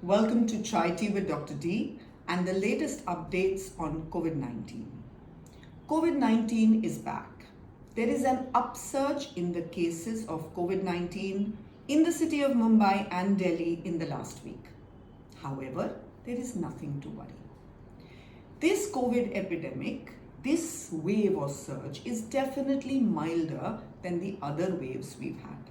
Welcome to Chai Tea with Dr. D and the latest updates on COVID-19. COVID-19 is back. There is an upsurge in the cases of COVID-19 in the city of Mumbai and Delhi in the last week. However, there is nothing to worry. This COVID epidemic, this wave or surge is definitely milder than the other waves we've had.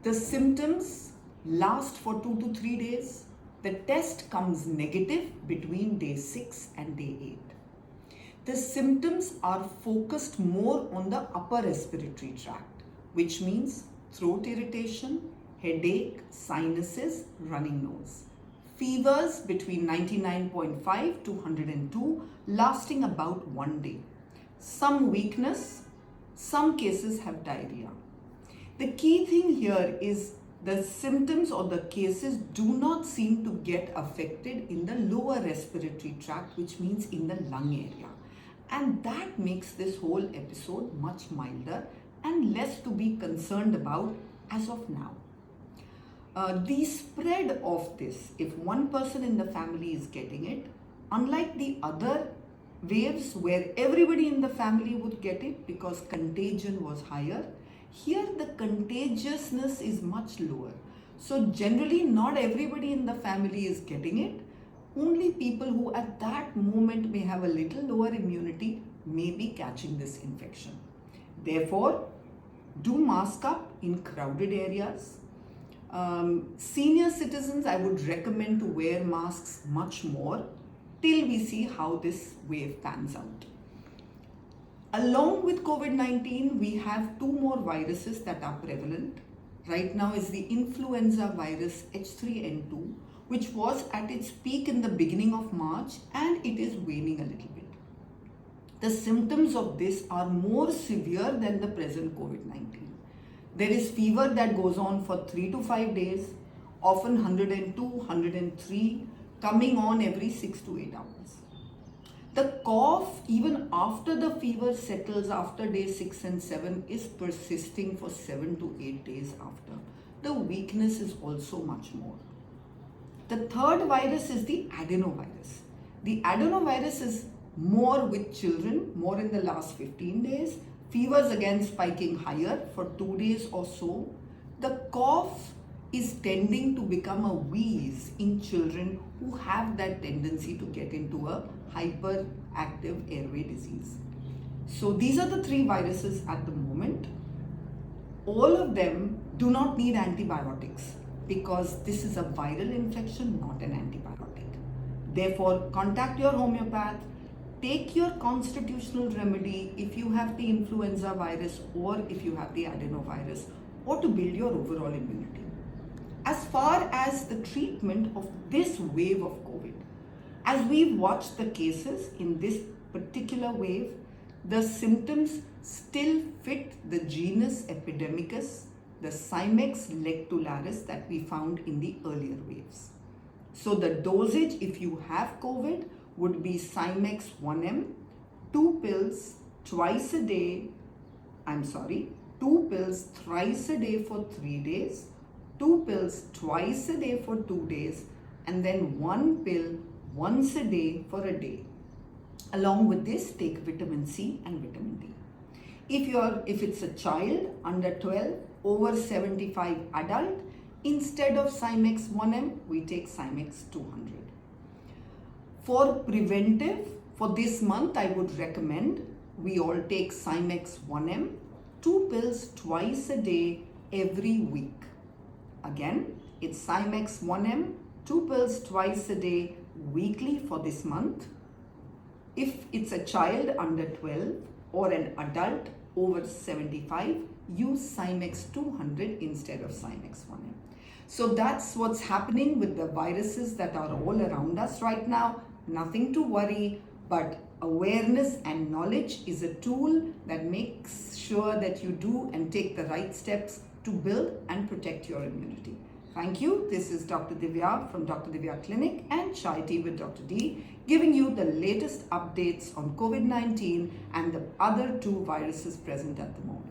The symptoms last for 2 to 3 days. The test comes negative between day 6 and day 8. The symptoms are focused more on the upper respiratory tract, which means throat irritation, headache, sinuses, running nose. Fevers between 99.5 to 102, lasting about 1 day. Some weakness, some cases have diarrhea. The key thing here is the symptoms or the cases do not seem to get affected in the lower respiratory tract, which means in the lung area. And that makes this whole episode much milder and less to be concerned about as of now. The spread of this, if one person in the family is getting it, unlike the other waves where everybody in the family would get it because contagion was higher, here the contagiousness is much lower. So generally not everybody in the family is getting it. Only people who at that moment may have a little lower immunity may be catching this infection. Therefore, do mask up in crowded areas. Senior citizens, I would recommend to wear masks much more till we see how this wave pans out. Along with COVID-19, we have two more viruses that are prevalent. Right now is the influenza virus H3N2, which was at its peak in the beginning of March and it is waning a little bit. The symptoms of this are more severe than the present COVID-19. There is fever that goes on for 3 to 5 days, often 102, 103, coming on every 6 to 8 hours. The cough, even after the fever settles after day 6 and 7, is persisting for 7 to 8 days after. The weakness is also much more. The third virus is the adenovirus. The adenovirus is more with children, more in the last 15 days. Fevers again spiking higher for 2 days or so. The cough is tending to become a wheeze in children who have that tendency to get into a hyperactive airway disease. So these are the three viruses at the moment. All of them do not need antibiotics because this is a viral infection, not an antibiotic. Therefore, contact your homeopath, take your constitutional remedy if you have the influenza virus or if you have the adenovirus, or to build your overall immunity. As far as the treatment of this wave of COVID, as we've watched the cases in this particular wave, the symptoms still fit the genus Epidemicus, the Cimex lectularis that we found in the earlier waves. So the dosage, if you have COVID, would be Cimex 1M, 2 pills twice a day, 2 pills thrice a day for 3 days, 2 pills twice a day for 2 days, and then 1 pill once a day for a day. Along with this, take vitamin C and vitamin D. If it's a child under 12, over 75 adult, instead of Cimex 1M, we take Cimex 200. For preventive, for this month, I would recommend we all take Cimex 1M, 2 pills twice a day every week. Again, it's Cimex 1M, 2 pills twice a day weekly for this month. If it's a child under 12 or an adult over 75, use Cimex 200 instead of Cimex 1M. So that's what's happening with the viruses that are all around us right now. Nothing to worry, but awareness and knowledge is a tool that makes sure that you do and take the right steps to build and protect your immunity. Thank you. This is Dr. Divya from Dr. Divya Clinic and Chai Tea with Dr. D, giving you the latest updates on COVID-19 and the other two viruses present at the moment.